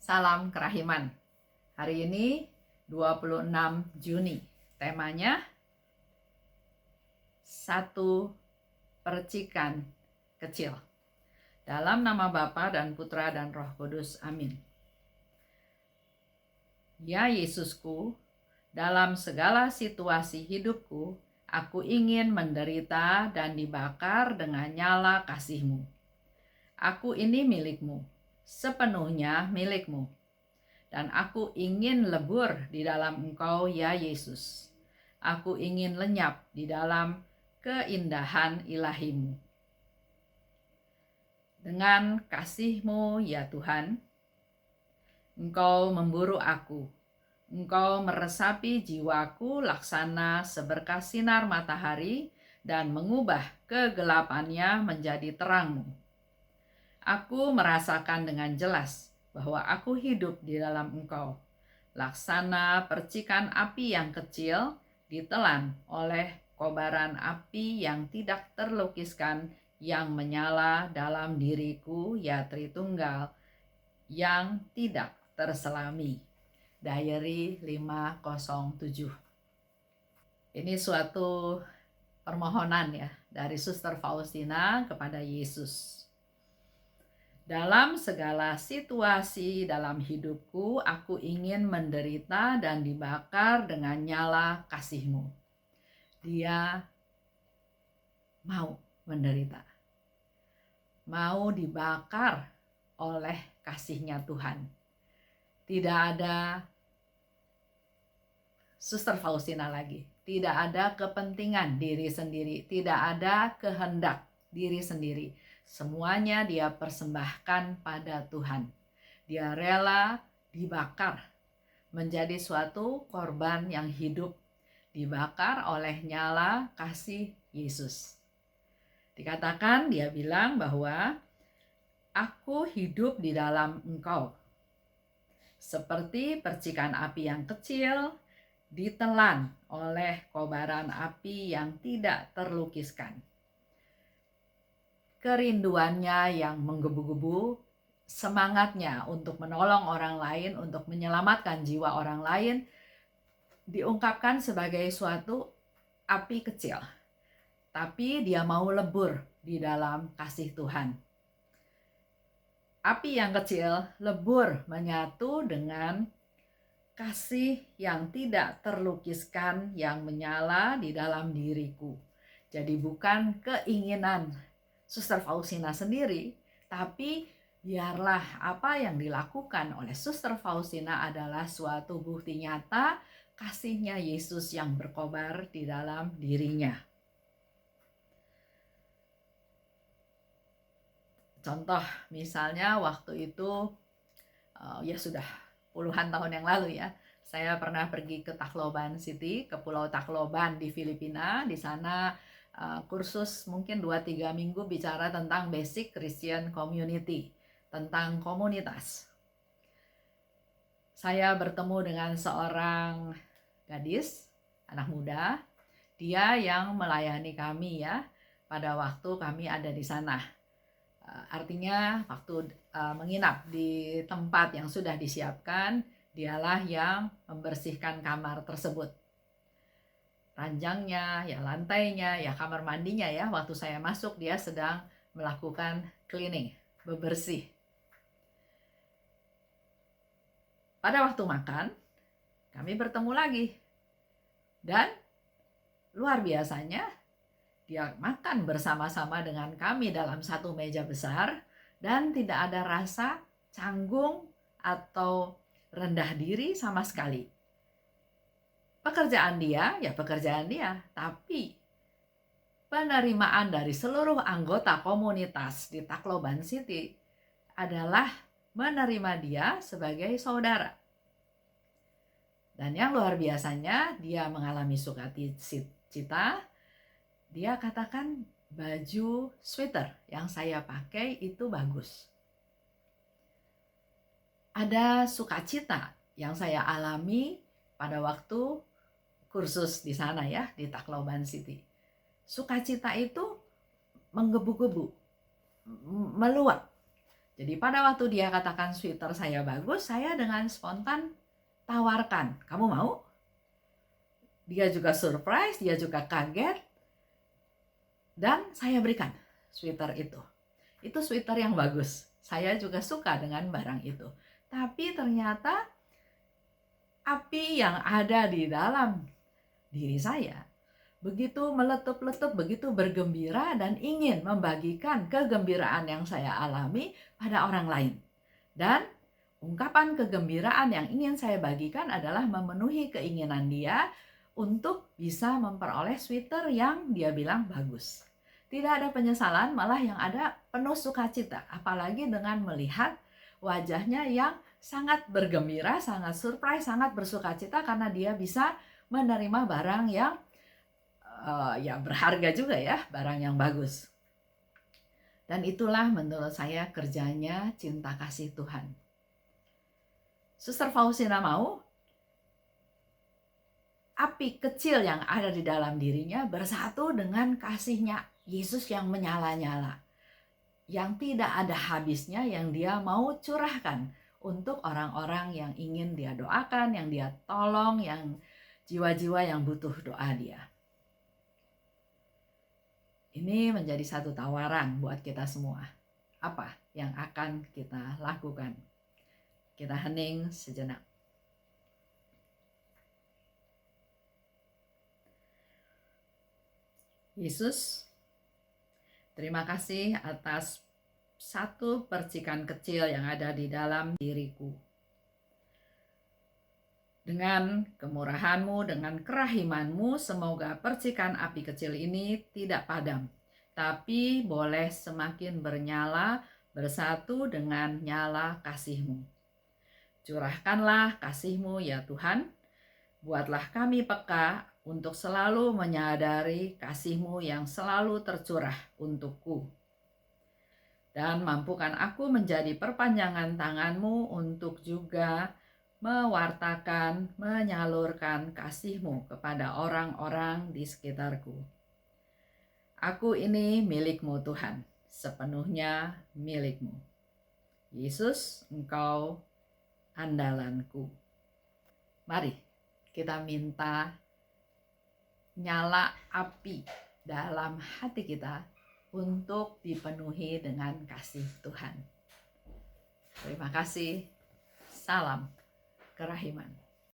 Salam Kerahiman. Hari ini 26 Juni. Temanya satu percikan kecil. Dalam nama Bapa dan Putra dan Roh Kudus. Amin. Ya Yesusku, dalam segala situasi hidupku, aku ingin menderita dan dibakar dengan nyala kasih-Mu. Aku ini milik-Mu, sepenuhnya milik-Mu. Dan aku ingin lebur di dalam Engkau, ya Yesus. Aku ingin lenyap di dalam keindahan ilahi-Mu. Dengan kasih-Mu, ya Tuhan, Engkau memburu aku. Engkau meresapi jiwaku laksana seberkas sinar matahari dan mengubah kegelapannya menjadi terang-Mu. Aku merasakan dengan jelas bahwa aku hidup di dalam Engkau. Laksana percikan api yang kecil ditelan oleh kobaran api yang tidak terlukiskan yang menyala dalam diriku, ya Tritunggal, yang tidak terselami. Diary 507. Ini suatu permohonan ya dari Suster Faustina kepada Yesus. Dalam segala situasi dalam hidupku, aku ingin menderita dan dibakar dengan nyala kasih-Mu. Dia mau menderita, mau dibakar oleh kasih-Nya Tuhan. Tidak ada Suster Faustina lagi, tidak ada kepentingan diri sendiri, tidak ada kehendak diri sendiri. Semuanya dia persembahkan pada Tuhan. Dia rela dibakar menjadi suatu korban yang hidup, dibakar oleh nyala kasih Yesus. Dikatakan, dia bilang bahwa aku hidup di dalam Engkau. Seperti percikan api yang kecil ditelan oleh kobaran api yang tidak terlukiskan. Kerinduannya yang menggebu-gebu, semangatnya untuk menolong orang lain, untuk menyelamatkan jiwa orang lain, diungkapkan sebagai suatu api kecil. Tapi dia mau lebur di dalam kasih Tuhan. Api yang kecil lebur menyatu dengan kasih yang tidak terlukiskan yang menyala di dalam diriku. Jadi bukan keinginan Suster Faustina sendiri, tapi biarlah apa yang dilakukan oleh Suster Faustina adalah suatu bukti nyata kasih-Nya Yesus yang berkobar di dalam dirinya. Contoh misalnya waktu itu, ya sudah puluhan tahun yang lalu ya, saya pernah pergi ke Tacloban City, ke Pulau Tacloban di Filipina. Di sana kursus mungkin 2-3 minggu bicara tentang basic Christian community, tentang komunitas. Saya bertemu dengan seorang gadis, anak muda, dia yang melayani kami ya pada waktu kami ada di sana. Artinya waktu menginap di tempat yang sudah disiapkan, dialah yang membersihkan kamar tersebut. Ranjangnya, ya lantainya, ya kamar mandinya ya. Waktu saya masuk dia sedang melakukan cleaning, bebersih. Pada waktu makan, kami bertemu lagi. Dan luar biasanya, dia makan bersama-sama dengan kami dalam satu meja besar dan tidak ada rasa canggung atau rendah diri sama sekali. Pekerjaan dia, ya pekerjaan dia, tapi penerimaan dari seluruh anggota komunitas di Tacloban City adalah menerima dia sebagai saudara. Dan yang luar biasanya, dia mengalami sukacita. Dia katakan baju sweater yang saya pakai itu bagus. Ada sukacita yang saya alami pada waktu kursus di sana ya, di Tacloban City. Sukacita itu menggebu-gebu, meluap. Jadi pada waktu dia katakan sweater saya bagus, saya dengan spontan tawarkan, kamu mau? Dia juga surprise, dia juga kaget, dan saya berikan sweater itu. Itu sweater yang bagus. Saya juga suka dengan barang itu. Tapi ternyata api yang ada di dalam diri saya begitu meletup-letup, begitu bergembira dan ingin membagikan kegembiraan yang saya alami pada orang lain. Dan ungkapan kegembiraan yang ingin saya bagikan adalah memenuhi keinginan dia untuk bisa memperoleh sweater yang dia bilang bagus. Tidak ada penyesalan, malah yang ada penuh sukacita, apalagi dengan melihat wajahnya yang sangat bergembira, sangat surprise, sangat bersukacita karena dia bisa menerima barang yang ya berharga juga ya, barang yang bagus. Dan itulah menurut saya kerjanya cinta kasih Tuhan. Suster Faustina mau api kecil yang ada di dalam dirinya bersatu dengan kasihnya Yesus yang menyala-nyala, yang tidak ada habisnya, yang dia mau curahkan untuk orang-orang yang ingin dia doakan, yang dia tolong, yang jiwa-jiwa yang butuh doa dia. Ini menjadi satu tawaran buat kita semua. Apa yang akan kita lakukan? Kita hening sejenak. Yesus, terima kasih atas satu percikan kecil yang ada di dalam diriku. Dengan kemurahan-Mu, dengan kerahiman-Mu, semoga percikan api kecil ini tidak padam, tapi boleh semakin bernyala bersatu dengan nyala kasih-Mu. Curahkanlah kasih-Mu ya Tuhan, buatlah kami peka untuk selalu menyadari kasih-Mu yang selalu tercurah untukku. Dan mampukan aku menjadi perpanjangan tangan-Mu untuk juga mewartakan, menyalurkan kasih-Mu kepada orang-orang di sekitarku. Aku ini milik-Mu Tuhan, sepenuhnya milik-Mu. Yesus, Engkau andalanku. Mari kita minta nyala api dalam hati kita untuk dipenuhi dengan kasih Tuhan. Terima kasih. Salam kerahiman.